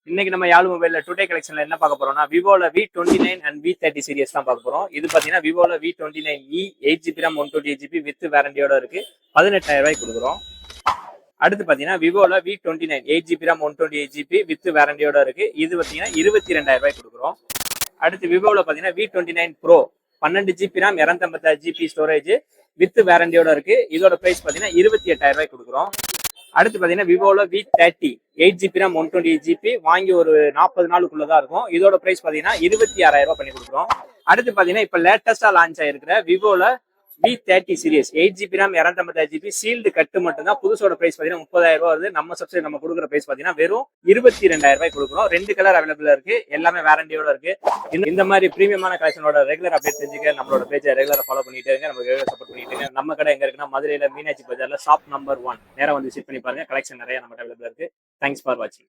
இன்னைக்கு நம்ம யாழ் மொபைல்ல டுடே கலெக்ஷன்ல என்ன பார்க்க போறோம்னா விவோல V29 அண்ட் V30 சீரிஸ் தான் பார்க்க போறோம். இது பாத்தீங்கன்னா விவோல V29e 8GB RAM 128GB with வாரண்டியோட இருக்கு. 18,000 ரூபாய்க்கு கொடுக்குறோம். அடுத்து பாத்தீங்கன்னா விவோல V29 8GB RAM 128GB with வாரண்டியோட இருக்கு. இது பாத்தீங்கன்னா 22,000 ரூபாய்க்கு கொடுக்குறோம். அடுத்து விவோல பாத்தீங்கன்னா V29 Pro 12GB RAM 256GB storage with வாரண்டியோட இருக்கு. இதோட பிரைஸ் பாத்தீங்கன்னா 28,000 ரூபாய்க்கு கொடுக்குறோம். அடுத்து பாத்தீங்கன்னா விவோல V30 8GB RAM 128GB வாங்கி ஒரு 40 நாளுக்குள்ளதான் இருக்கும். இதோட பிரைஸ் பாத்தீங்கன்னா 26,000 ரூபாய் பண்ணி கொடுக்குறோம். அடுத்து பாத்தீங்கன்னா இப்ப லேட்டஸ்டா லான்ச் ஆயிருக்கிற விவோல V30 series 8GB RAM 256GB sealed கட்டு மட்டும் தான். புதுசோட பிரைஸ் பாத்தீங்கன்னா 30,000 ரூபாய் வருது. நம்ம சப்ஸ்கிரைப் நம்ம கொடுக்குற பிரைஸ் பாத்தீங்கன்னா வெறும் 22,000 ரூபாய் கொடுக்குறோம். 2 கலர் அவைலபிளா இருக்கு. எல்லாமே வாரண்டியோட இருக்கு. இந்த மாதிரி பிரீமியமான கலெக்ஷனோட ரெகுலர் அப்டேட் தெரிஞ்சுக்க நம்மளோட பேஜை ரெகுலரா ஃபாலோ பண்ணிட்டே இருங்க. நம்ம ரெகுலர் சப்போர்ட் பண்ணிட்டு இருங்க. நம்ம கடை எங்க இருக்குன்னா மதுரையில மீனாட்சி பஜார்ல ஷாப் நம்பர் 1 நேரா வந்து விசிட் பண்ணி பாருங்க. கலெக்ஷன் நிறைய நம்ம அவைலபிளா இருக்கு. தேங்க்ஸ் ஃபார் வாட்சிங்.